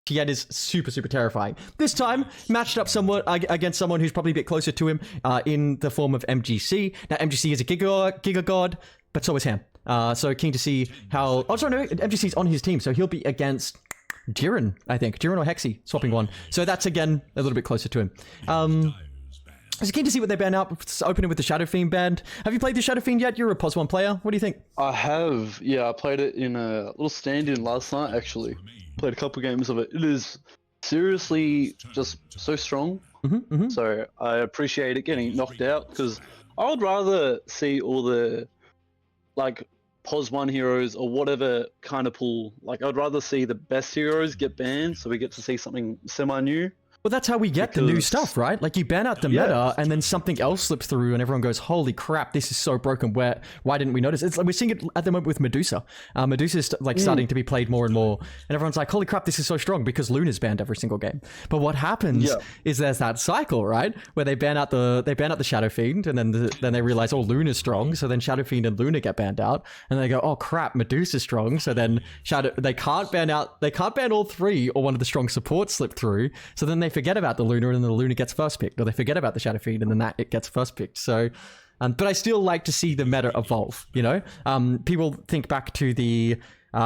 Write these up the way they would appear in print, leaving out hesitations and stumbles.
Tien is super, super terrifying. This time, matched up somewhat against someone who's probably a bit closer to him in the form of MGC. Now, MGC is a Giga God, but so is Ham. So keen to see how... Oh, sorry, no, MGC's on his team, so he'll be against Jiren, I think. Jiren or Hexy, swapping one. So that's, again, a little bit closer to him. I was keen to see what they ban out, opening with the Shadow Fiend band. Have you played the Shadow Fiend yet? You're a POS1 player. What do you think? I have. Yeah, I played it in a little stand-in last night, actually. Played a couple games of it. It is seriously just so strong. So I appreciate it getting knocked out, because I would rather see all the, like, POS1 heroes or whatever kind of pool. Like, I'd rather see the best heroes get banned, so we get to see something semi-new. Well, that's how we get the new stuff, right? Like, you ban out the meta, and then something else slips through, and everyone goes, holy crap, this is so broken. Why didn't we notice? It's like we're seeing it at the moment with Medusa. Medusa's like starting to be played more and more, and everyone's like, holy crap, this is so strong, because Luna's banned every single game. But what happens is there's that cycle, right? Where they ban out the Shadow Fiend, and then they realize, oh, Luna's strong, so then Shadow Fiend and Luna get banned out, and they go, oh crap, Medusa's strong, so then they can't ban all three, or one of the strong supports slip through, so then they forget about the Luna, and then the Luna gets first picked, or they forget about the Shadow Fiend, and then it gets first picked. So, but I still like to see the meta evolve, you know? People think back to the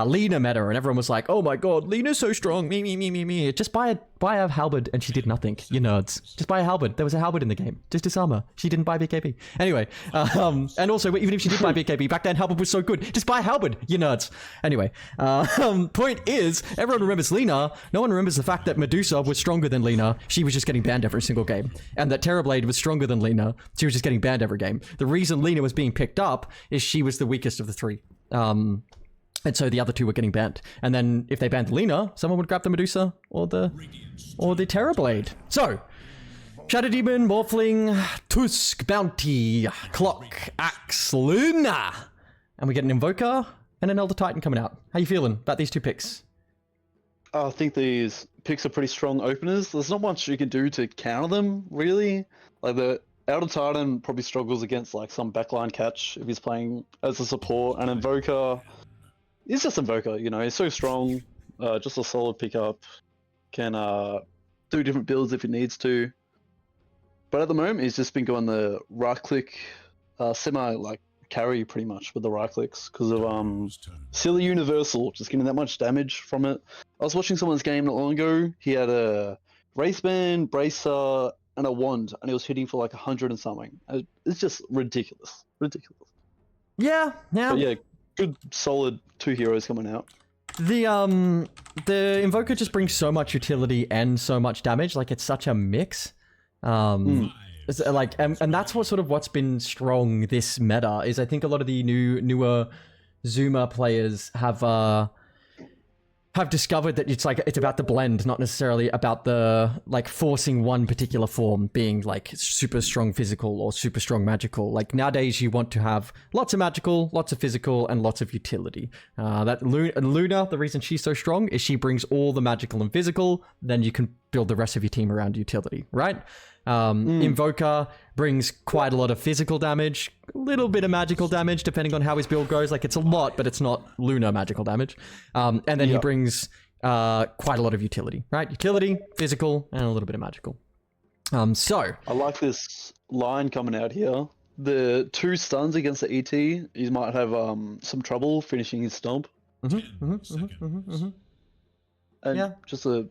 Lina meta, and everyone was like, oh my god, Lina's so strong, me. Just buy a halberd, and she did nothing, you nerds. Just buy a halberd. There was a halberd in the game. Just disarm her. She didn't buy BKB. Anyway, and also, even if she did buy BKB, back then halberd was so good. Just buy a halberd, you nerds. Anyway, point is, everyone remembers Lina. No one remembers the fact that Medusa was stronger than Lina. She was just getting banned every single game. And that Terrorblade was stronger than Lina. She was just getting banned every game. The reason Lina was being picked up is she was the weakest of the three. And so the other two were getting banned. And then if they banned Lina, someone would grab the Medusa or the Terrorblade. So, Shadow Demon, Morphling, Tusk, Bounty, Clock, Axe, Luna. And we get an Invoker and an Elder Titan coming out. How you feeling about these two picks? I think these picks are pretty strong openers. There's not much you can do to counter them, really. Like, the Elder Titan probably struggles against like some backline catch if he's playing as a support. And Invoker... He's just Invoker, you know, he's so strong, just a solid pickup, can do different builds if he needs to. But at the moment, he's just been going the right-click, semi-like carry pretty much with the right-clicks, because of Silly Universal, just getting that much damage from it. I was watching someone's game not long ago, he had a Wraithband, Bracer, and a Wand, and he was hitting for like 100 and something. It's just ridiculous. Yeah. But yeah, good solid two heroes coming out. The Invoker just brings so much utility and so much damage. Like, it's such a mix. It's like, and that's what's been strong this meta is I think a lot of the newer Zoomer players have discovered that it's about the blend, not necessarily about the like forcing one particular form being like super strong physical or super strong magical. Like, nowadays you want to have lots of magical, lots of physical, and lots of utility. That Luna, the reason she's so strong is she brings all the magical and physical, then you can build the rest of your team around utility, right? Invoker brings quite a lot of physical damage, a little bit of magical damage depending on how his build goes. Like, it's a lot, but it's not Luna magical damage. And then he brings quite a lot of utility, right? Utility, physical, and a little bit of magical. So I like this line coming out here. The 2 stuns against the ET, he might have some trouble finishing his stomp. And just a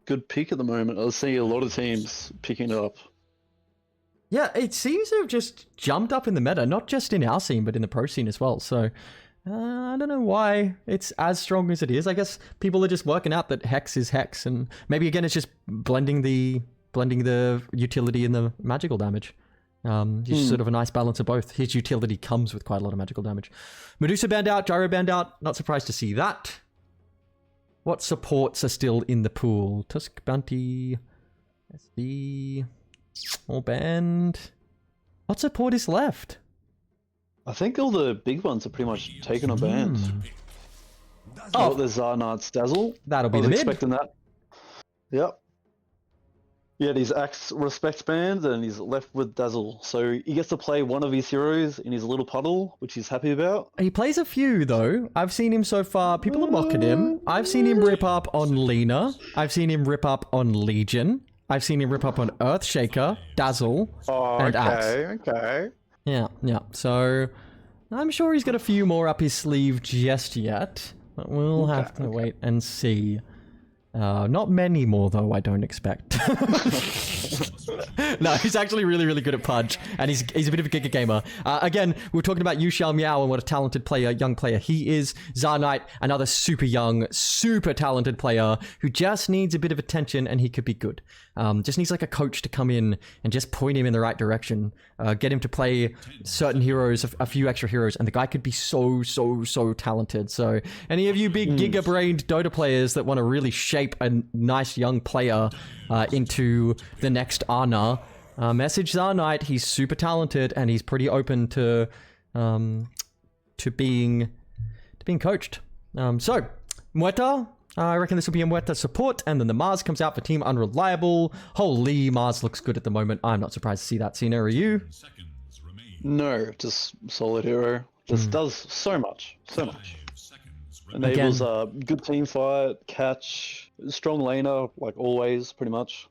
good pick at the moment. I see a lot of teams picking it up. Yeah, it seems to have just jumped up in the meta, not just in our scene, but in the pro scene as well. So I don't know why it's as strong as it is. I guess people are just working out that Hex is Hex, and maybe again it's just blending the utility and the magical damage. He's sort of a nice balance of both. His utility comes with quite a lot of magical damage. Medusa banned out, Gyro banned out. Not surprised to see that. What supports are still in the pool? Tusk, Bounty, SD, all banned. What support is left? I think all the big ones are pretty much taken or banned. Oh, there's Zarnard's Dazzle. That'll be I was the mid. expecting that. Yep. He had his Axe respect band and he's left with Dazzle. So he gets to play one of his heroes in his little puddle, which he's happy about. He plays a few, though. I've seen him so far. People are mocking him. I've seen him rip up on Lena. I've seen him rip up on Legion. I've seen him rip up on Earthshaker, Dazzle, and Axe. Okay. Yeah. So I'm sure he's got a few more up his sleeve just yet. But we'll have to wait and see. Not many more, though, I don't expect. No, he's actually really, really good at Pudge, and he's a bit of a giga gamer. Again, we were talking about Yu Xiao Miao and what a talented player, young player he is. Zarnite, another super young, super talented player who just needs a bit of attention, and he could be good. Just needs like a coach to come in and just point him in the right direction. Get him to play certain heroes, a few extra heroes, and the guy could be so talented. So any of you big giga-brained Dota players that want to really shape a nice young player into the next Ana, message Zarnite. He's super talented and he's pretty open to being coached. So Muerta, I reckon this will be a Muerta support, and then the Mars comes out for Team Unreliable. Holy, Mars looks good at the moment. I'm not surprised to see that. Cena, are you? No, just solid hero. Just does so much. Enables a good team fight, catch, strong laner, like always, pretty much.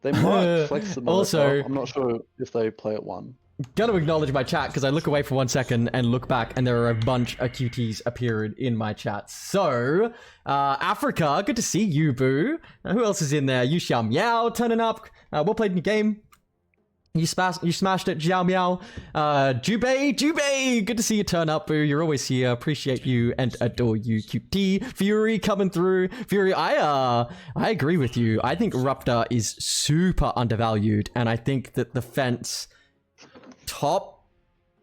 They might flex the also, I'm not sure if they play at one. Gotta acknowledge my chat because I look away for 1 second and look back and there are a bunch of QTs appeared in my chat. So, Africa, good to see you, boo. Who else is in there? Yu Xiao Miao turning up. Well played in the game. You smashed it, Xiao Miao. Jubei, good to see you turn up, boo. You're always here. Appreciate you and adore you, QT. Fury coming through. Fury, I agree with you. I think Rupta is super undervalued, and I think that the Fence top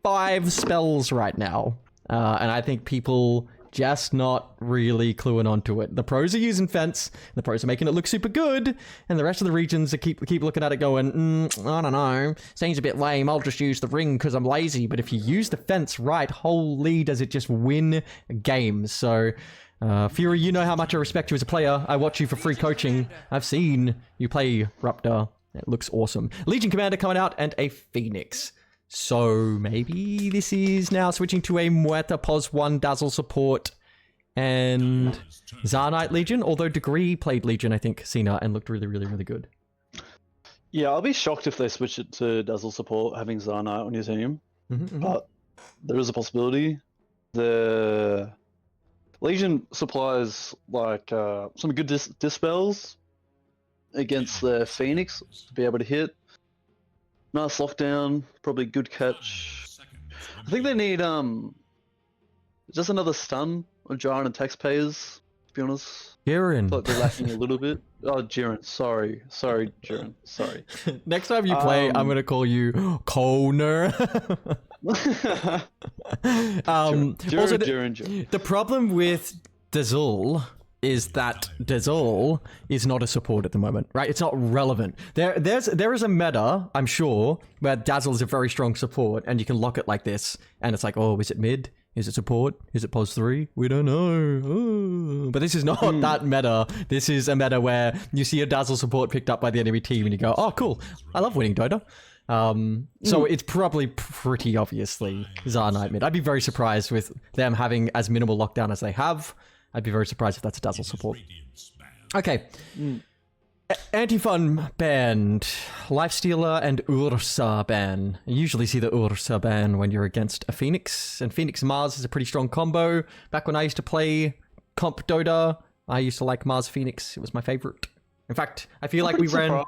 5 spells right now, and I think people just not really cluing onto it. The pros are using Fence, the pros are making it look super good, and the rest of the regions are keep looking at it going, I don't know, seems a bit lame, I'll just use the ring because I'm lazy. But if you use the Fence right, holy does it just win games. So Fury, you know how much I respect you as a player. I watch you for free coaching. I've seen you play Rupta. It looks awesome. Legion Commander coming out and a Phoenix. So maybe this is now switching to a Muerta Pos 1 Dazzle support and Zarnite Legion, although Degree played Legion, I think, Cena, and looked really, really, really good. Yeah, I'll be shocked if they switch it to Dazzle support, having Zarnite on your team. But there is a possibility. The Legion supplies like some good dispels against the Phoenix to be able to hit. Nice lockdown, probably good catch. I think they need just another stun on Jiren taxpayers, to be honest. Jiren. But they're lacking a little bit. Oh, Jiren, sorry, Jiren, sorry. Next time you play, I'm gonna call you Koner. Jiren. The problem with Dazzle is that Dazzle is not a support at the moment, right? It's not relevant. There is a meta, I'm sure, where Dazzle is a very strong support, and you can lock it like this, and it's like, oh, is it mid? Is it support? Is it pos 3? We don't know. Oh. But this is not that meta. This is a meta where you see a Dazzle support picked up by the enemy team, and you go, oh, cool. I love winning Dota. So it's probably pretty obviously Zarnite mid. I'd be very surprised with them having as minimal lockdown as they have. I'd be very surprised if that's a Dazzle support. Okay. Anti-Fun banned. Lifestealer and Ursa ban. You usually see the Ursa ban when you're against a Phoenix. And Phoenix Mars is a pretty strong combo. Back when I used to play comp Dota, I used to like Mars Phoenix. It was my favorite. In fact, I feel like we ran...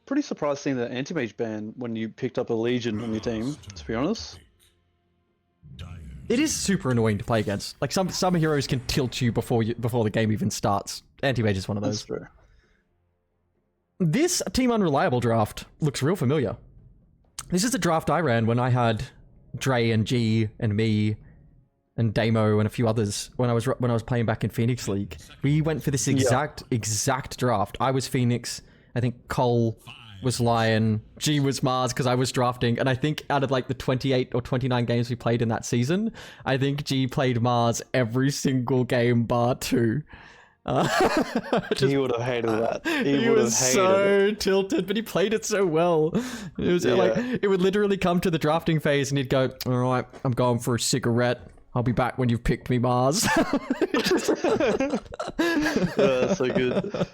Pretty surprised seeing the Anti-Mage ban when you picked up a Legion on your team, to be honest. It is super annoying to play against. Like some heroes can tilt you before the game even starts. Anti-Mage is one of those. That's true. This Team Unreliable draft looks real familiar. This is a draft I ran when I had Dre and G and me and Damo and a few others when I was playing back in Phoenix League. We went for this exact draft. I was Phoenix. I think Cole was Lion, G was Mars because I was drafting, and I think out of like the 28 or 29 games we played in that season, I think G played Mars every single game bar 2. He would have hated that. He would have was hated so it. tilted, but he played it so well. It was like it would literally come to the drafting phase, and he'd go, "All right, I'm going for a cigarette. I'll be back when you've picked me, Mars." So good.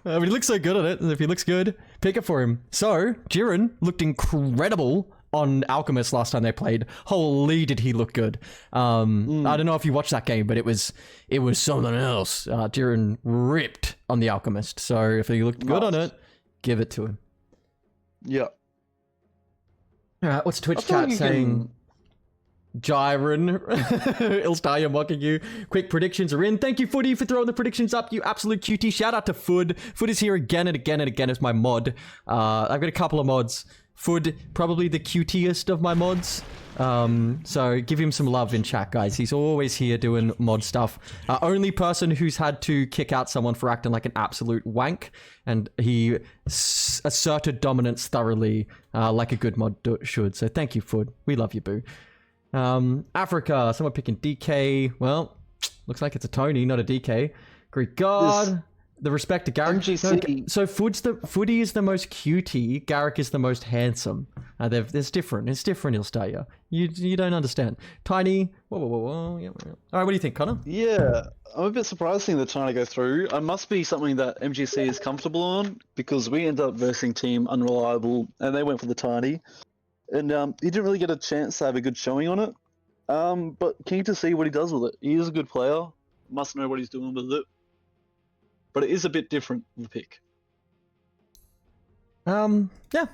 I mean, he looks so good at it. And if he looks good, pick it for him. So, Jiren looked incredible on Alchemist last time they played. Holy, did he look good. I don't know if you watched that game, but it was something else. Jiren ripped on the Alchemist. So, if he looked good on it, give it to him. Yeah. All right, what's Twitch chat saying? Jiren, Ilstaya mocking you. Quick predictions are in. Thank you, Footy, for throwing the predictions up. You absolute cutie. Shout out to Food. Food is here again and again and again as my mod. I've got a couple of mods. Food, probably the cutiest of my mods. So give him some love in chat, guys. He's always here doing mod stuff. Only person who's had to kick out someone for acting like an absolute wank, and he asserted dominance thoroughly, like a good mod should. So thank you, Food. We love you, boo. Africa, someone picking DK. Well, looks like it's a Tony, not a DK. Greek God. The respect to Garrick. MGC. So Footy is the most cutie. Garrick is the most handsome. There's different. It's different, Ilstaya. You don't understand. Tiny. Whoa. Yeah. All right, what do you think, Connor? Yeah, I'm a bit surprised seeing the Tiny go through. It must be something that MGC is comfortable on, because we ended up versing Team Unreliable, and they went for the Tiny. And he didn't really get a chance to have a good showing on it. But keen to see what he does with it. He is a good player. Must know what he's doing with it. But it is a bit different of a pick. Yeah,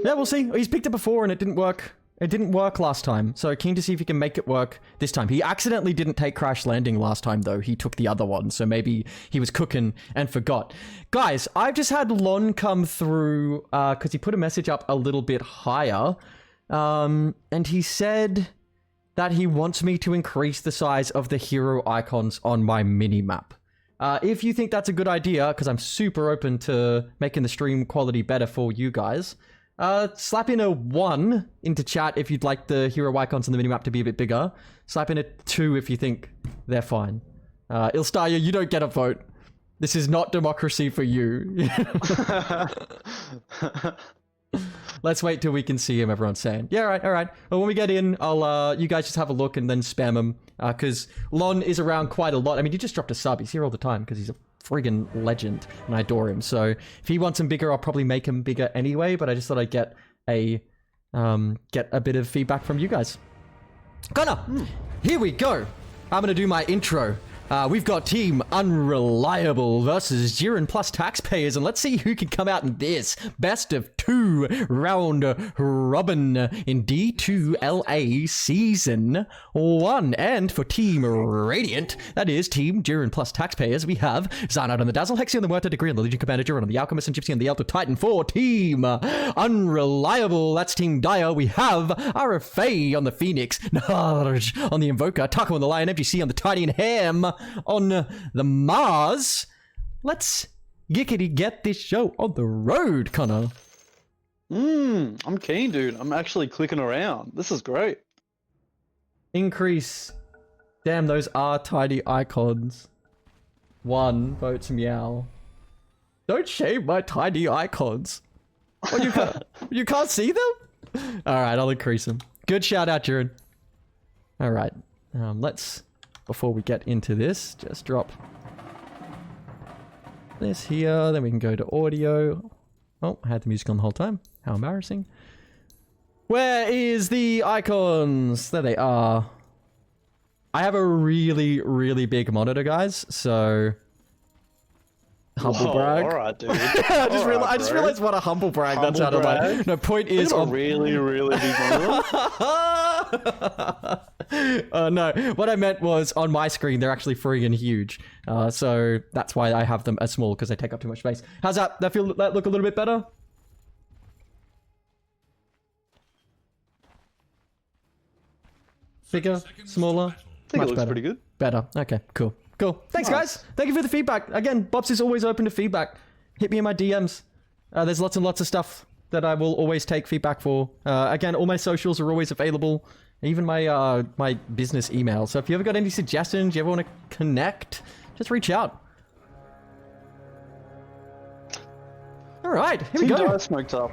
we'll see. He's picked it before and it didn't work. It didn't work last time, so keen to see if he can make it work this time. He accidentally didn't take Crash Landing last time, though. He took the other one, so maybe he was cooking and forgot. Guys, I've just had Lon come through, because he put a message up a little bit higher, and he said that he wants me to increase the size of the hero icons on my mini-map. If you think that's a good idea, because I'm super open to making the stream quality better for you guys, slap in a 1 into chat if you'd like the hero icons on the minimap to be a bit bigger. Slap in a 2 if you think they're fine. Ilstaya, you don't get a vote. This is not democracy for you. Let's wait till we can see him, everyone's saying. Yeah, all right. Well, when we get in, I'll you guys just have a look and then spam him. Because Lon is around quite a lot. I mean, he just dropped a sub. He's here all the time because he's a friggin' legend and I adore him. So if he wants him bigger, I'll probably make him bigger anyway. But I just thought I'd get a bit of feedback from you guys. Connor, here we go. I'm gonna do my intro. We've got Team Unreliable versus Jiren plus Taxpayers, and let's see who can come out in this best of 2 round robin in D2LA Season 1. And for Team Radiant, that is Team Jiren plus Taxpayers, we have Xanad on the Dazzle, Hexy on the Murta Degree on the Legion Commander, Jiren on the Alchemist, and Gypsy on the Elder Titan. For Team Unreliable, that's Team Dire, we have RFA on the Phoenix, Narj on the Invoker, Taco on the Lion, FGC on the Tiny, and Ham on the Mars. Let's gickety get this show on the road, Connor. I'm keen, dude. I'm actually clicking around. This is great. Increase. Damn, those are tiny icons. 1 votes meow. Don't shame my tiny icons. Well, you can't see them? Alright, I'll increase them. Good shout out, Jiren. Alright, let's... Before we get into this, just drop this here, then we can go to audio. Oh, I had the music on the whole time. How embarrassing. Where is the icons? There they are. I have a really, really big monitor, guys, so... Humble brag. Alright, dude. I just realized what a humble brag that sounded like. No, point is... a really, really big monitor. No, what I meant was on my screen, they're actually friggin' huge. So that's why I have them as small, because they take up too much space. How's that? That look a little bit better? Bigger? Smaller? I think it looks pretty good. Better. Okay, cool. Cool. Thanks, guys. Thank you for the feedback. Again, Bops is always open to feedback. Hit me in my DMs. There's lots and lots of stuff that I will always take feedback for. Again, all my socials are always available. Even my my business email. So if you ever got any suggestions, you ever want to connect, Just reach out. All right, here we Team go. Dire smoked up.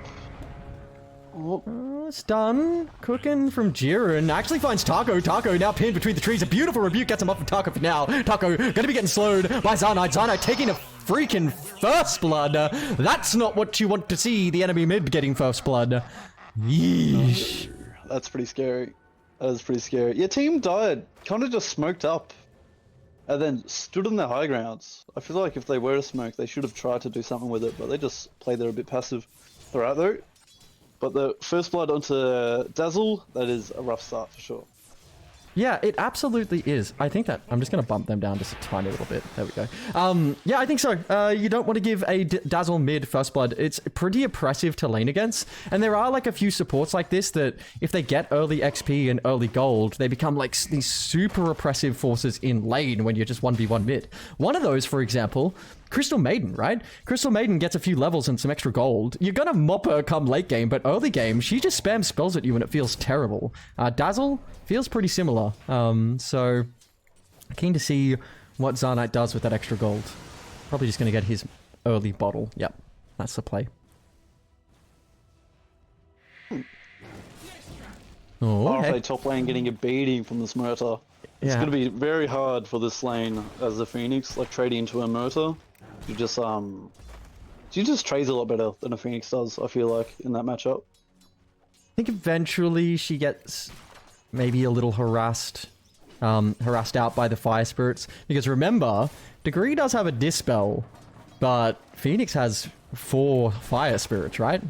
Oh. Stun. Cooking from Jiren. Actually finds Taco. Taco now pinned between the trees. A beautiful rebuke gets him up from Taco for now. Taco gonna be getting slowed by Zanite. Zanite taking a freaking first blood. That's not what you want to see. The enemy mid getting first blood. Yeesh. That's pretty scary. That is pretty scary. Yeah, Team Dire kind of just smoked up and then stood on their high grounds. I feel like if they were to smoke, they should have tried to do something with it, but they just played there a bit passive. They're out though. But the first blood onto Dazzle, that is a rough start for sure. Yeah, it absolutely is. I think that I'm just going to bump them down just a tiny little bit. There we go. Yeah, I think so. You don't want to give a Dazzle mid first blood. It's pretty oppressive to lane against. And there are like a few supports like this that if they get early XP and early gold, they become like these super oppressive forces in lane when you're just 1v1 mid. One of those, for example, Crystal Maiden, right? Crystal Maiden gets a few levels and some extra gold. You're gonna mop her come late game, but early game, she just spams spells at you and it feels terrible. Dazzle feels pretty similar. So keen to see what Zarnite does with that extra gold. Probably just gonna get his early bottle. Yep, that's the play. Oh, RFA top lane getting a beating from this Murta. It's Yeah. going to be very hard for this lane as a Phoenix, like trading into a Murta. She just trades a lot better than a Phoenix does, I feel like, in that matchup. I think eventually she gets maybe a little harassed out by the fire spirits. Because remember, Degree does have a dispel, but Phoenix has 4 fire spirits, right?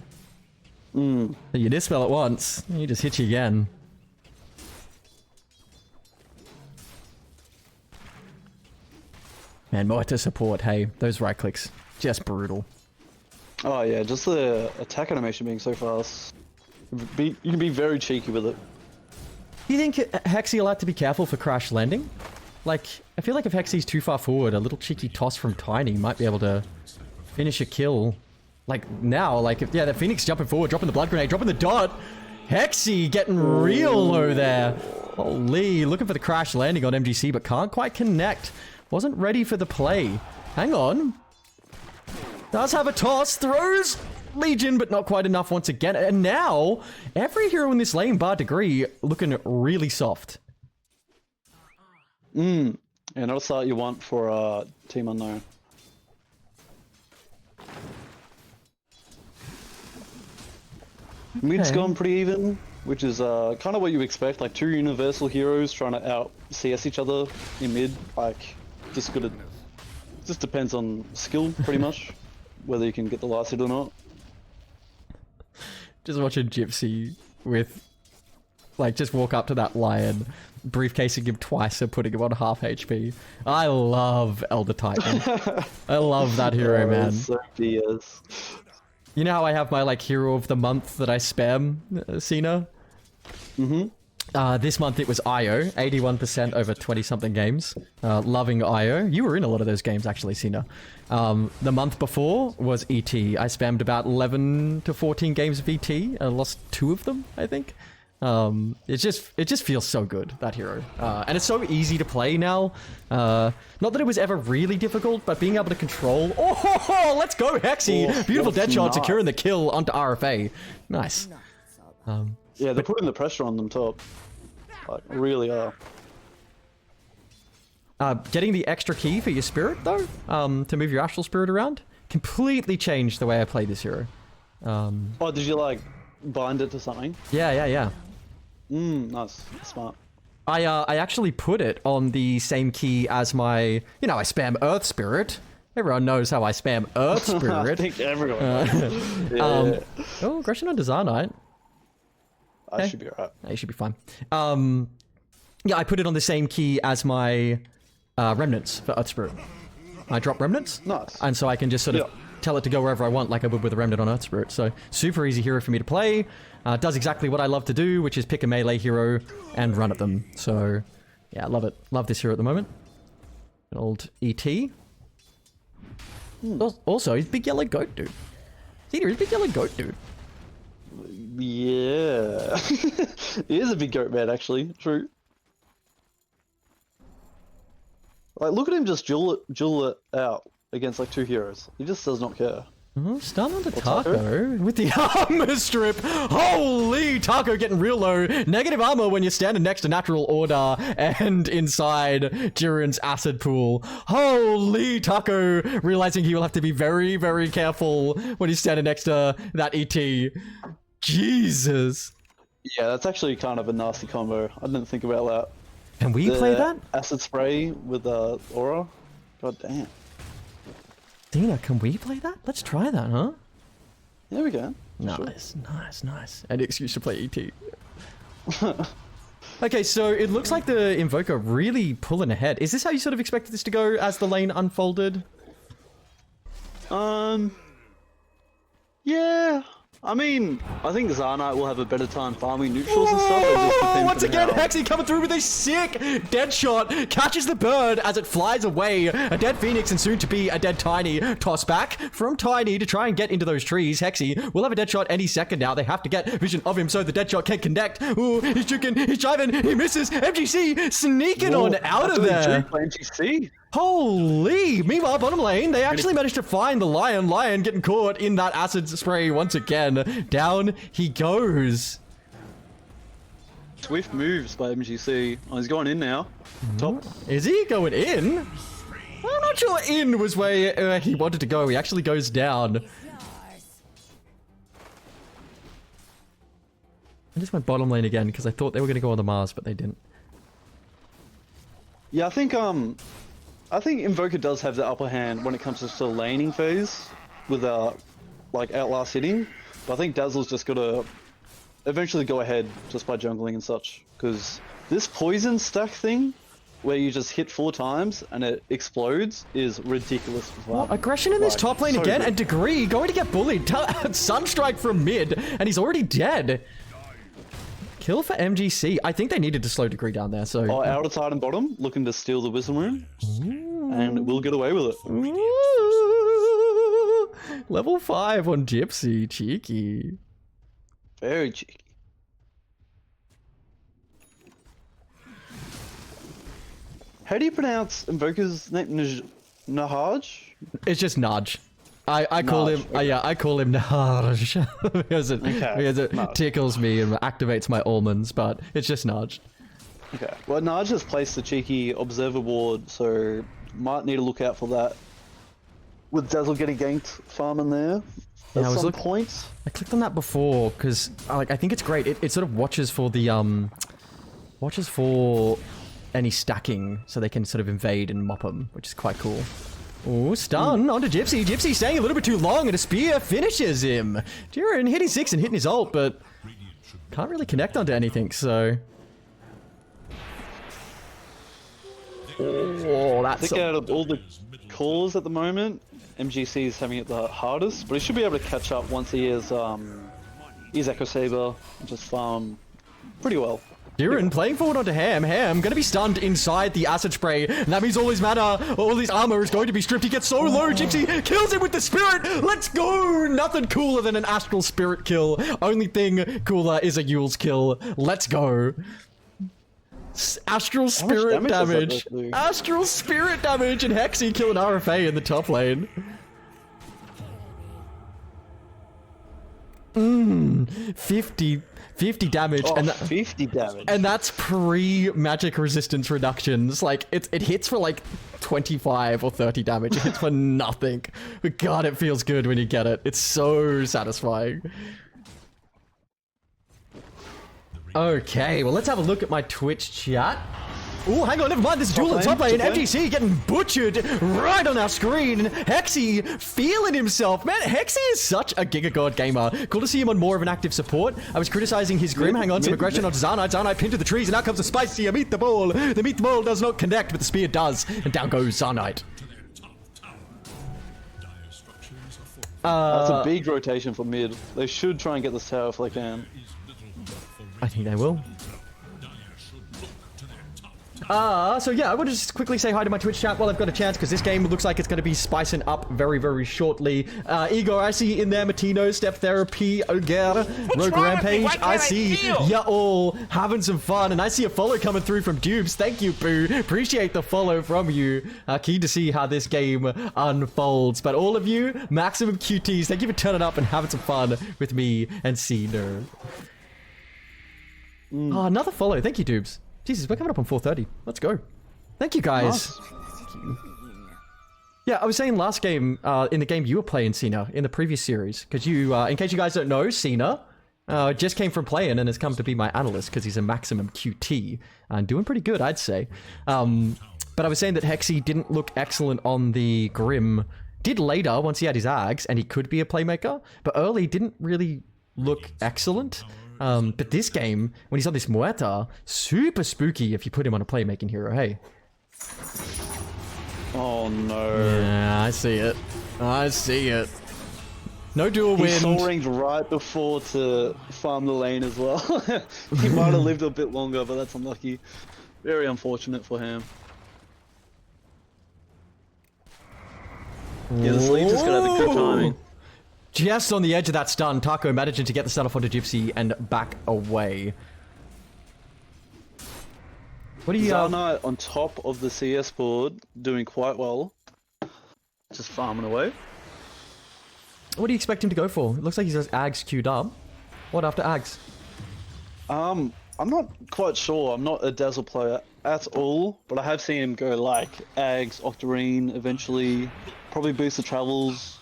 So you dispel it once, he just hits you again. Man, Moita support, hey, those right clicks, just brutal. Oh yeah, just the attack animation being so fast. You can be very cheeky with it. Do you think Hexy will have to be careful for crash landing? Like, I feel like if Hexy's too far forward, a little cheeky toss from Tiny might be able to finish a kill. Like, now, like, if, yeah, the Phoenix jumping forward, dropping the blood grenade, dropping the dot. Hexy getting real low there. Holy, looking for the crash landing on MGC, but can't quite connect. Wasn't ready for the play. Hang on. Does have a toss, throws Legion, but not quite enough once again. And now, every hero in this lane, bar Degree, looking really soft. Yeah, not a start you want for Team Unknown. Mid's gone pretty even, which is kind of what you expect. Like 2 universal heroes trying to out CS each other in mid. Like, just depends on skill, pretty much, whether you can get the last hit or not. Just watching Gypsy with, like, just walk up to that lion, briefcasing him twice and putting him on half HP. I love Elder Titan. I love that hero, man. So BS. You know how I have my, like, hero of the month that I spam, Cena? This month it was Io, 81% over 20-something games. Loving Io. You were in a lot of those games, actually, Cena. The month before was ET. I spammed about 11 to 14 games of ET. I lost 2 of them, I think. It just feels so good, that hero. And it's so easy to play now. Not that it was ever really difficult, but being able to control... Oh, let's go, Hexy! Oh, Beautiful that's Deadshot nice. securing the kill onto RFA. Nice. Yeah, they're putting the pressure on them top. Like, really are. Getting the extra key for your spirit, though, to move your astral spirit around, completely changed the way I play this hero. Oh, did you, like, bind it to something? Yeah. Nice. Smart. I actually put it on the same key as my... You know, I spam Earth Spirit. Everyone knows how I spam Earth I Spirit. think everyone knows. Yeah. Oh, aggression on Desarnite. I should be alright. You should be fine. Yeah, I put it on the same key as my Remnants for Earth Spirit. I drop Remnants. Nice. And so I can just sort of tell it to go wherever I want, like I would with a Remnant on Earth Spirit. So, super easy hero for me to play. Does exactly what I love to do, which is pick a melee hero and run at them. So, yeah, I love it. Love this hero at the moment. An old ET. Also, he's a big yellow goat dude. He's a big yellow goat dude. Yeah. He is a big goat man, actually. True. Like, look at him just duel it out against like 2 heroes. He just does not care. Stun onto Taco with the armor strip. Holy, Taco getting real low. Negative armor when you're standing next to Natural Order and inside Jiren's acid pool. Holy, Taco realizing he will have to be very, very careful when he's standing next to that ET. Jesus. Yeah, that's actually kind of a nasty combo. I didn't think about that. Can we play that? Acid spray with aura. God damn. Dina, can we play that? Let's try that, huh? There we go. Nice, nice, nice. An excuse to play ET. Okay, so it looks like the Invoker really pulling ahead. Is this how you sort of expected this to go as the lane unfolded? Yeah. I mean, I think Zarnite will have a better time farming neutrals and stuff. It just depends Once on again, how- Hexy coming through with a sick dead shot, catches the bird as it flies away. A dead Phoenix and soon to be a dead Tiny. Toss back from Tiny to try and get into those trees. Hexy will have a dead shot any second now. They have to get vision of him so the dead shot can connect. Ooh, he's juking, he's driving, he misses. MGC sneaking on out of there. MGC. Holy! Meanwhile, bottom lane, they actually managed to find the Lion. Lion getting caught in that acid spray once again. Down he goes. Swift moves by MGC. Oh, he's going in now. Top. Is he going in? I'm not sure in was where he wanted to go. He actually goes down. I just went bottom lane again because I thought they were going to go on the Mars, but they didn't. Yeah, I think Invoker does have the upper hand when it comes to the laning phase with like outlast hitting. But I think Dazzle's just gotta eventually go ahead just by jungling and such. Because this poison stack thing, where you just hit 4 times and it explodes, is ridiculous. Aggression in this top lane so again, good. and Degree going to get bullied. Sunstrike from mid, and he's already dead. Kill for MGC. I think they needed to slow Degree down there, so... Oh, Outer Titan bottom, looking to steal the Wisdom Rune. And we'll get away with it. Ooh. Level 5 on Gypsy. Cheeky. Very cheeky. How do you pronounce Invoker's name? Nahaj? It's just Nudge. I call Nudge, him, yeah, I call him Nudge. because it Nudge. tickles me and activates my almonds, but it's just Nudge. Okay. Well, Naj has placed the cheeky observer ward, so might need to look out for that. With Dazzle getting ganked farming there at some point. I clicked on that before because I think it's great. It sort of watches for the any stacking so they can sort of invade and mop them, which is quite cool. Oh, stun onto Gypsy. Gypsy staying a little bit too long and a spear finishes him. Jiren hitting 6 and hitting his ult, but can't really connect onto anything, so... Oh, I that's... think out of all the callers at the moment, MGC is having it the hardest, but he should be able to catch up once he is Echo Saber and just farm pretty well. Jiren playing forward onto Ham. Ham gonna be stunned inside the acid spray. And that means all his mana, all his armor is going to be stripped. He gets so low. Gypsy kills him with the spirit. Let's go! Nothing cooler than an astral spirit kill. Only thing cooler is a Yule's kill. Let's go. Astral spirit damage. Astral spirit damage and Hexy killing RFA in the top lane. 50 damage. Oh, and 50 damage. And that's pre-magic resistance reductions. Like, it hits for like 25 or 30 damage. It hits for nothing. But God, it feels good when you get it. It's so satisfying. Okay, well, let's have a look at my Twitch chat. Oh, hang on, never mind. This is Duel in top lane. MGC getting butchered right on our screen. Hexy feeling himself. Man, Hexy is such a Gigagod gamer. Cool to see him on more of an active support. I was criticizing his Grim. Hang on, some aggression onto Zarnite. Zarnite pinned to the trees, and out comes the spicy meatball. The meatball does not connect, but the spear does. And down goes Zarnite. That's a big rotation for mid. They should try and get this tower if they can. I think they will. So yeah, I want to just quickly say hi to my Twitch chat while I've got a chance, because this game looks like it's going to be spicing up very, very shortly. Igor, I see in there. Matino, Step Therapy, Oger, Rogue Rampage. I see ya all having some fun, and I see a follow coming through from Dubes. Thank you, Boo. Appreciate the follow from you. Keen to see how this game unfolds. But all of you, maximum QTs, thank you for turning up and having some fun with me and Cena. Oh, another follow. Thank you, Dubes. Jesus, we're coming up on 4:30. Let's go. Thank you, guys. Nice. Thank you. Yeah, I was saying last game, in the game you were playing, Cena, in the previous series, because you, in case you guys don't know, Cena just came from playing and has come to be my analyst because he's a maximum QT and doing pretty good, I'd say. But I was saying that Hexy didn't look excellent on the Grim. Did later, once he had his Ags, and he could be a playmaker, but early didn't really look excellent. But this game, when he's on this Muerta, super spooky if you put him on a playmaking hero, hey? Oh no. Yeah, I see it. I see it. No dual wind. He soul ringed right before to farm the lane as well. He might have lived a bit longer, but that's unlucky. Very unfortunate for him. Yeah, the sleeves is gonna have a good timing. Just on the edge of that stun, Taco managing to get the stun off onto Gypsy and back away. What do you... Zarnite on top of the CS board, doing quite well. Just farming away. What do you expect him to go for? It looks like he has Ags queued up. What after Ags? I'm not quite sure. I'm not a Dazzle player at all, but I have seen him go like Ags, Octarine, eventually. Probably boost the travels.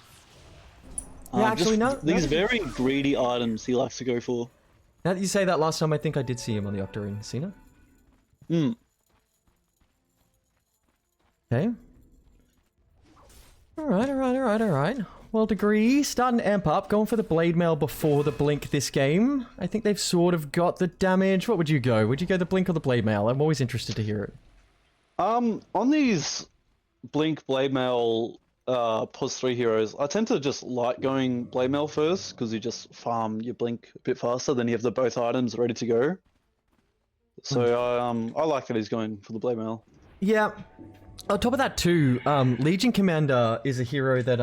Yeah, actually, no. These very greedy items he likes to go for. Now that you say that, last time I think I did see him on the Octarine. Cena? Hmm. Okay. Alright. Well, Degree, starting to amp up, going for the Blade Mail before the Blink this game. I think they've sort of got the damage. What would you go? Would you go the Blink or the Blade Mail? I'm always interested to hear it. On these Blink Blade Mail pos 3 heroes, I tend to just like going Blade Mail first, because you just farm your Blink a bit faster, then you have the both items ready to go. So I like that he's going for the Blade Mail. Yeah. On top of that too, Legion Commander is a hero that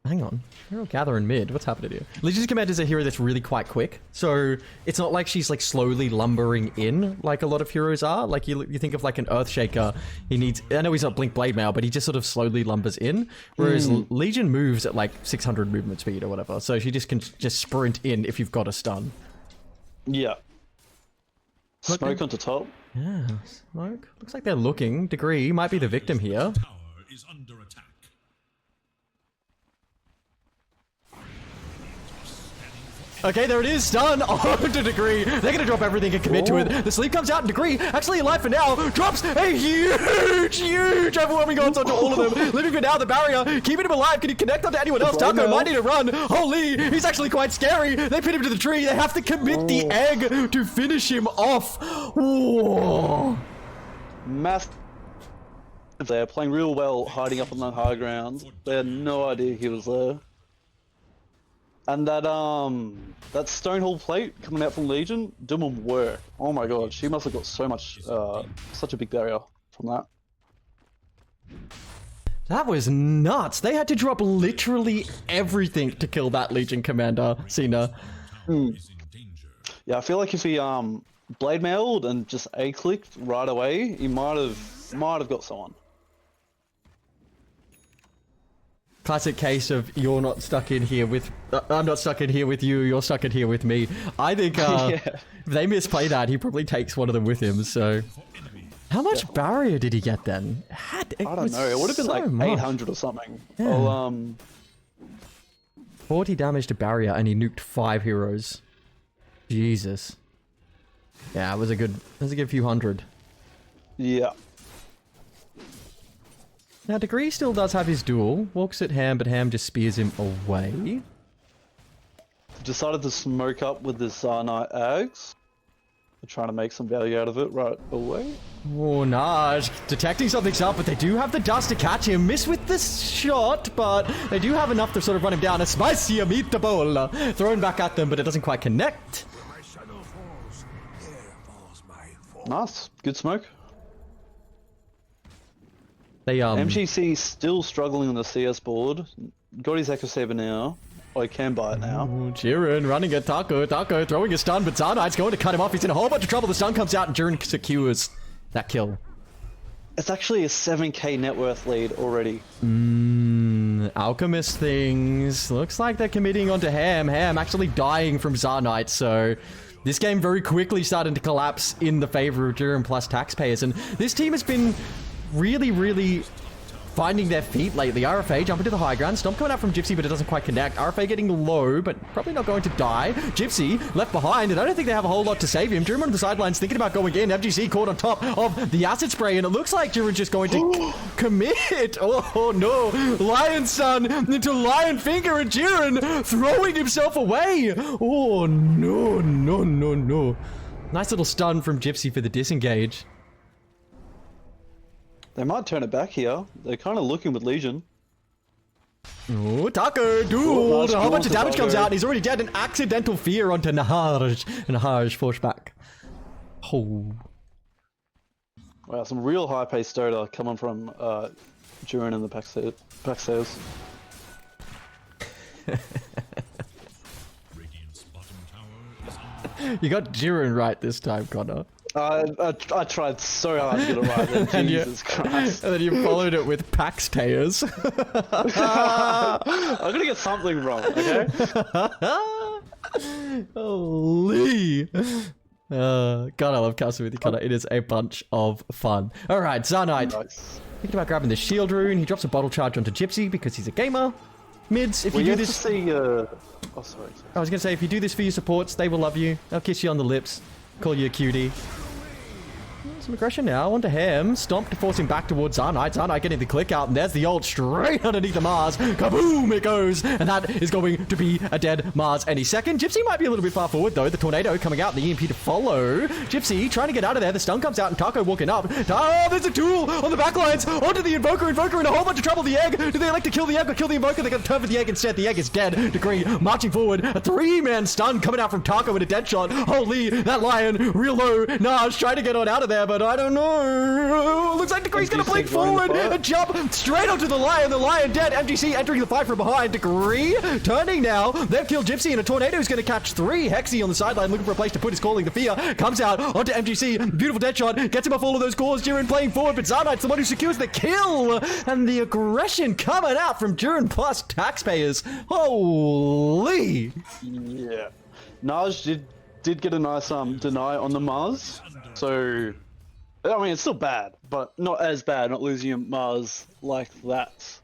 hang on, they're all gathering mid. What's happening here? Legion Commander is a hero that's really quite quick, so it's not like she's like slowly lumbering in like a lot of heroes are. Like you think of like an Earthshaker, he needs, I know he's not Blink Blade Mail, but he just sort of slowly lumbers in, whereas Legion moves at like 600 movement speed or whatever, so she just can just sprint in if you've got a stun. Yeah. Smoke onto top. Yeah, Smoke. Looks like they're looking. Degree might be the victim here. Is under attack. Okay, there it is. Stun onto Degree. They're going to drop everything and commit to it. The sleep comes out, and Degree, actually alive for now, drops a huge overwhelming odds onto all of them. Living for now, the barrier, keeping him alive. Can he connect onto anyone else? Taco might need to run. Holy, he's actually quite scary. They pin him to the tree. They have to commit the egg to finish him off. Whoa. Massive. They're playing real well, hiding up on the high ground. They had no idea he was there. And that Stonehall plate coming out from Legion, doing work. Oh my god, she must have got so much, such a big barrier from that. That was nuts. They had to drop literally everything to kill that Legion Commander, Cena. Yeah, I feel like if he blade mailed and just A clicked right away, he might have got someone. Classic case of you're not stuck in here with I'm not stuck in here with you, you're stuck in here with me. I think if they misplay that, he probably takes one of them with him. So how much barrier did he get then? I don't know, it would have been like 800 or something. Yeah. 40 damage to barrier and he nuked 5 heroes. Jesus. Yeah, it was a good few hundred. Yeah. Now, Degree still does have his duel. Walks at Ham, but Ham just spears him away. Decided to smoke up with this Zarnite Ags. They're trying to make some value out of it right away. Oh, nah. Detecting something's up, but they do have the dust to catch him. Miss with the shot, but they do have enough to sort of run him down. A spicy meatball thrown back at them, but it doesn't quite connect. Nice. Good smoke. They MGC still struggling on the CS board. Got his Echo Saber now. Oh, he can buy it now. Jiren running at Taco. Taco throwing a stun, but Zarnite's going to cut him off. He's in a whole bunch of trouble. The stun comes out and Jiren secures that kill. It's actually a 7k net worth lead already. Alchemist things. Looks like they're committing onto Ham. Ham actually dying from Zarnite, so this game very quickly starting to collapse in the favor of Jiren plus taxpayers. And this team has been really finding their feet lately. RFA jumping to the high ground. Stomp coming out from Gypsy, but it doesn't quite connect. RFA getting low, but probably not going to die. Gypsy left behind, and I don't think they have a whole lot to save him. Jiren on the sidelines thinking about going in. FGC caught on top of the acid spray, and it looks like Jiren's just going to commit. Oh no. Lion Sun into Lion Finger, and Jiren throwing himself away. Oh no. Nice little stun from Gypsy for the disengage. They might turn it back here. They're kind of looking with Legion. Oh, Taco, dude! A whole bunch of damage comes out, and he's already dead. An accidental fear onto Nahaj. And Nahaj forced back. Oh. Wow, some real high-paced Dota coming from Jiren and the pack sales. You got Jiren right this time, Connor. I tried so hard to get it right then. And Jesus Christ. And then you followed it with taxpayers. I'm gonna get something wrong, okay? Holy. God, I love casting with you, Connor. It is a bunch of fun. Alright, Zarnite. Nice. Thinking about grabbing the shield rune. He drops a bottle charge onto Gypsy because he's a gamer. Mids, if Well, you you do have this... to see, oh, sorry. I was going to say, if you do this for your supports, they will love you. They'll kiss you on the lips. Call you a cutie. Some aggression now onto him. Stomp to force him back towards Zarnite. Zarnite getting the click out, and there's the ult straight underneath the Mars. Kaboom it goes, and that is going to be a dead Mars any second. Gypsy might be a little bit far forward, though. The tornado coming out, and the EMP to follow. Gypsy trying to get out of there. The stun comes out, and Taco walking up. Oh, there's a duel on the backlines. Onto the Invoker. Invoker in a whole bunch of trouble. The egg. Do they elect to kill the egg or kill the Invoker? They're going to turn for the egg instead. The egg is dead. Degree marching forward. A 3-man stun coming out from Taco with a dead shot. Holy, that Lion real low. Naj trying to get on out of there, but I don't know. Looks like Degree's gonna blink forward and jump straight onto the Lion. The Lion dead. MGC entering the fight from behind. Degree turning now. They've killed Gypsy, and a tornado's gonna catch 3. Hexy on the sideline looking for a place to put his calling. The fear comes out onto MGC. Beautiful dead shot. Gets him off all of those cores. Jiren playing forward, but Zarnite's the one who secures the kill. And the aggression coming out from Jiren plus taxpayers. Holy. Yeah. Naj did get a nice deny on the Mars. So I mean, it's still bad, but not as bad, not losing your Mars like that.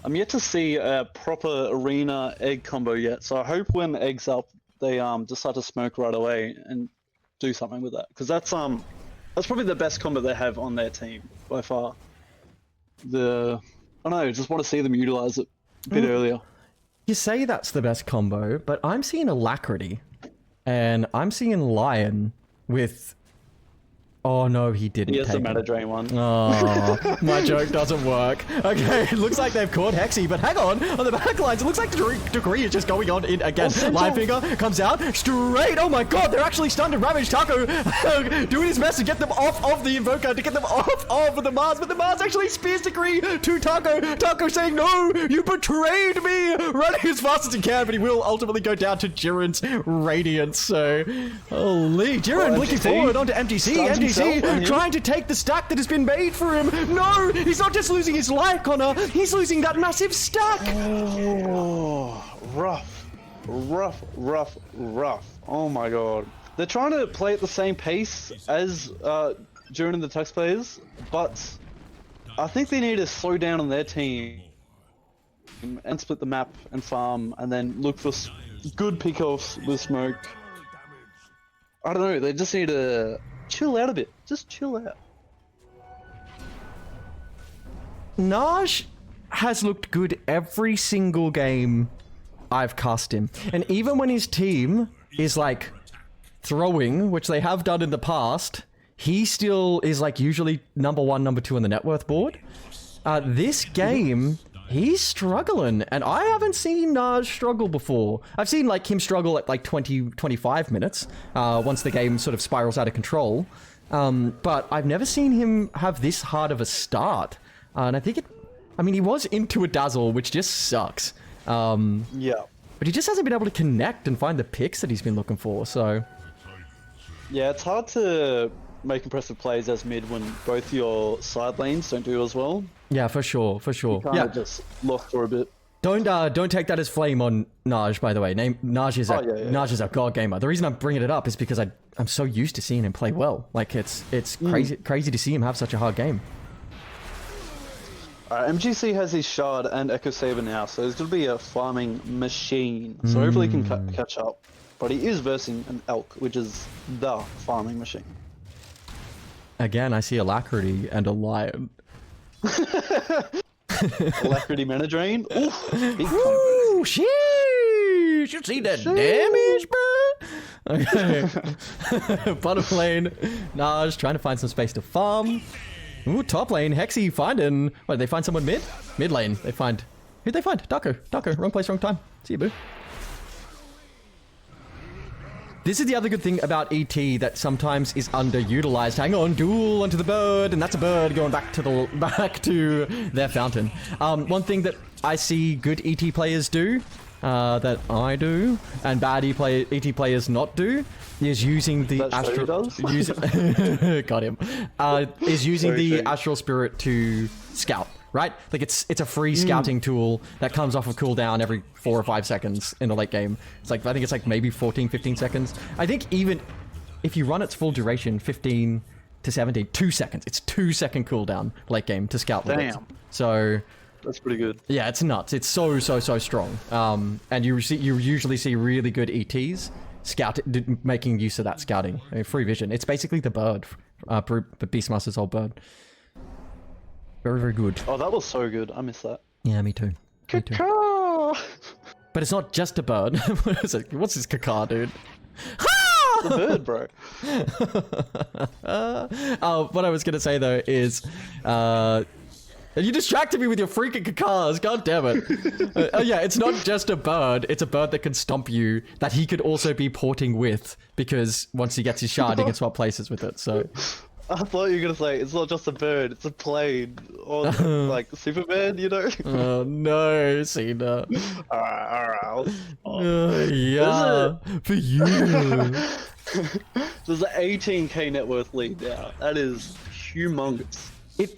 I'm yet to see a proper arena egg combo yet, so I hope when egg's up, they decide to smoke right away and do something with that. Because that's probably the best combo they have on their team, by far. I don't know, just want to see them utilize it a bit earlier. You say that's the best combo, but I'm seeing Alacrity, and I'm seeing Lion with... Oh no, he didn't. He has the take Mana it. Drain one. Oh, my joke doesn't work. Okay, it looks like they've caught Hexy, but hang on the backlines, it looks like Degree is just going on in again. Lion Finger comes out straight. Oh my god, they're actually stunned and ravaged. Taco doing his best to get them off of the Invoker, to get them off of the Mars, but the Mars actually spears Degree to Taco. Taco saying, no, you betrayed me, running as fast as he can, but he will ultimately go down to Jiren's Radiance. So, holy, Jiren blinking forward onto MGC. Trying to take the stack that has been made for him. No, he's not just losing his life, Connor. He's losing that massive stack. Oh, rough. Oh my god. They're trying to play at the same pace as Jiren and the taxpayers, but I think they need to slow down on their team and split the map and farm and then look for good pickoffs with smoke. I don't know, they just need to chill out a bit. Just chill out. Naj has looked good every single game I've cast him. And even when his team is like throwing, which they have done in the past, he still is like usually number 1, number 2 on the net worth board. This game, he's struggling, and I haven't seen Naj struggle before. I've seen like him struggle at like 20, 25 minutes, once the game sort of spirals out of control. But I've never seen him have this hard of a start. And I think I mean, he was into a dazzle, which just sucks. Yeah. But he just hasn't been able to connect and find the picks that he's been looking for, so... Yeah, it's hard to make impressive plays as mid when both your side lanes don't do as well. Yeah, for sure, for sure. Kind of just lost for a bit. Don't take that as flame on Naj, by the way. Naj is a god gamer. The reason I'm bringing it up is because I'm so used to seeing him play well. Like, it's crazy to see him have such a hard game. MGC has his Shard and Echo Saber now, so he's going to be a farming machine. So hopefully he can catch up. But he is versing an Elk, which is the farming machine. Again, I see Alacrity and a Lion. Alacrity Mana Drain? Oof! Ooh, sheesh! You see that damage, bro? Okay. Bottom lane, Naj trying to find some space to farm. Ooh, top lane, Hexy finding... What, did they find someone mid? Mid lane, they find... Who'd they find? Darko, wrong place, wrong time. See you, boo. This is the other good thing about ET that sometimes is underutilized. Hang on, duel onto the bird, and that's a bird going back to their fountain. One thing that I see good ET players do, that I do, and bad ET players not do, is using the got him. Is using the Astral Spirit to scout. Right? Like, it's a free scouting tool that comes off of cooldown every 4 or 5 seconds in the late game. It's like, I think it's like maybe 14, 15 seconds. I think even if you run its full duration, 15 to 17, 2 seconds. It's 2-second cooldown late game to scout with it. So... That's pretty good. Yeah, it's nuts. It's so strong. And you usually see really good ETs making use of that scouting. I mean, free vision. It's basically the bird. Beastmaster's old bird. Very, very good. Oh, that was so good. I missed that. Yeah, me too. Caca! But it's not just a bird. What is it? What's this caca, dude? The bird, bro. What I was going to say, though, is... you distracted me with your freaking cacars. God damn it. Yeah, it's not just a bird. It's a bird that can stomp you, that he could also be porting with, because once he gets his shard, he can swap places with it, so... I thought you were going to say, it's not just a bird, it's a plane. Or, like, Superman, you know? Oh, no, Cena. Alright. Yeah, for you. There's an 18k net worth lead now. That is humongous. It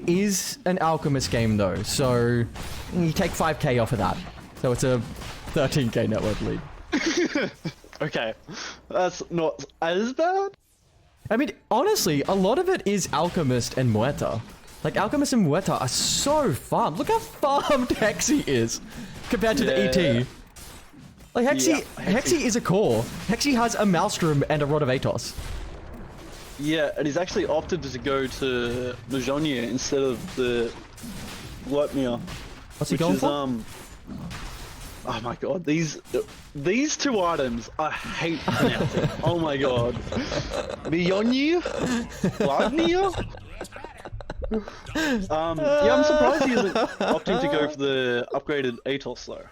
is an Alchemist game, though, so you take 5k off of that. So it's a 13k net worth lead. Okay, that's not as bad. I mean, honestly, a lot of it is Alchemist and Muerta. Like, Alchemist and Muerta are so farmed. Look how farmed Hexy is compared to the ET. Like, Hexy is a core. Hexy has a Maelstrom and a Rod of Atos. Yeah, and he's actually opted to go to Majonia instead of the Gleipnir. What's he going for? Oh my god, these two items I hate pronouncing. Oh my god. Mjolnir? Gleipnir? Yeah, I'm surprised he isn't opting to go for the upgraded Atos though.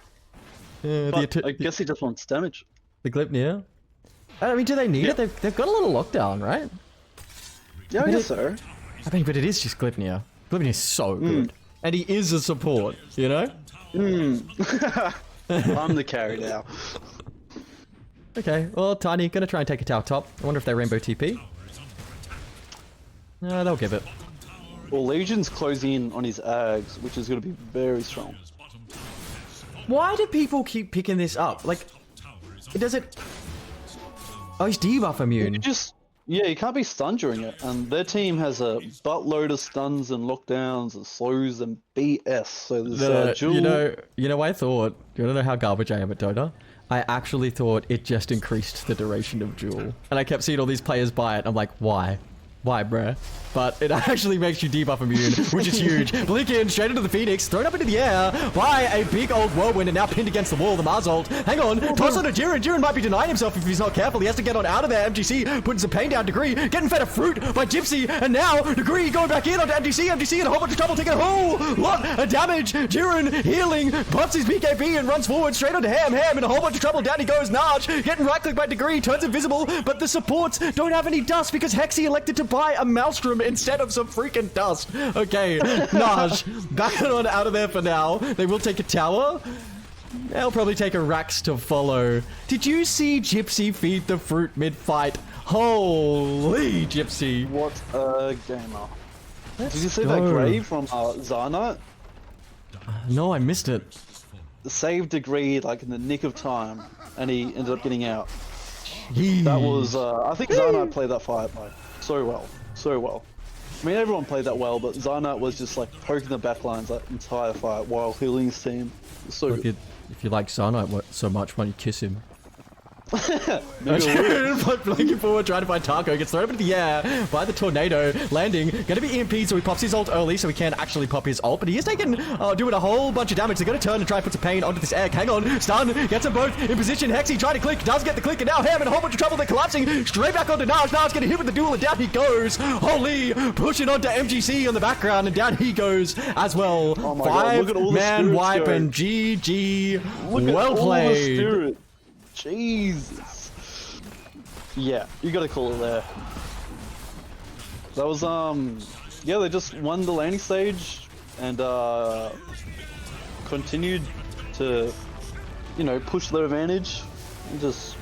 But I guess he just wants damage. The Gleipnir? I mean, do they need it? They've got a little lockdown, right? Yeah, I guess so. I mean, but it is just Gleipnir. Gleipnir is so good. And he is a support, you know? I'm the carry now. Okay, well, Tiny, gonna try and take it out top. I wonder if they rainbow TP. No, they'll give it. Well, Legion's closing in on his Ags, which is gonna be very strong. Why do people keep picking this up? Like, does it... Oh, he's debuff immune. Yeah, you can't be stunned during it, and their team has a buttload of stuns and lockdowns and slows and BS. So there's dual... You know, I thought... You wanna know how garbage I am at Dota? I actually thought it just increased the duration of duel. And I kept seeing all these players buy it. I'm like, why? Why, bruh? But it actually makes you debuff immune, which is huge. Blink in, straight into the Phoenix, thrown up into the air by a big old whirlwind and now pinned against the wall. The Mars ult. Hang on, toss on to Jiren. Jiren might be denying himself if he's not careful. He has to get on out of there. MGC putting some pain down. Degree getting fed a fruit by Gypsy, and now Degree going back in onto MGC. MGC and a whole bunch of trouble, taking a whole lot of damage. Jiren healing, pops his BKB and runs forward straight onto Ham. Ham in a whole bunch of trouble. Down he goes. Naj getting right clicked by Degree, turns invisible, but the supports don't have any dust because Hexy elected to buy a Maelstrom instead of some freaking dust. Okay, Naj, back on out of there for now. They will take a tower. They'll probably take a Rax to follow. Did you see Gypsy feed the fruit mid-fight? Holy Gypsy. What a gamer. Did you see go. that grave from Zarnite? No, I missed it. The save Degree like in the nick of time, and he ended up getting out. Jeez. That was, I think Zarnite played that fight like so well. So well. I mean, everyone played that well, but Zarnite was just like poking the backlines that entire fight while healing his team. So good. If you like Sarnite so much, why don't you kiss him? Maybe Looking forward, trying to find Taco, gets thrown up into the air by the tornado, landing, gonna be EMP'd, so he pops his ult early, so he can actually pop his ult, but he is taking, doing a whole bunch of damage. They're gonna turn and try and put some pain onto this egg. Hang on, stun, gets them both in position. Hexy trying to click, does get the click, and now Ham in a whole bunch of trouble. They're collapsing straight back onto Naj. Naj getting hit with the duel, and down he goes. Holy, pushing onto MGC in the background, and down he goes as well. Oh my God, look at all the 5-man wipe go. and GG. Look at well all the played. spirit. Jesus. Yeah, you gotta call it there. That was, yeah, they just won the laning stage and, continued to, you know, push their advantage and just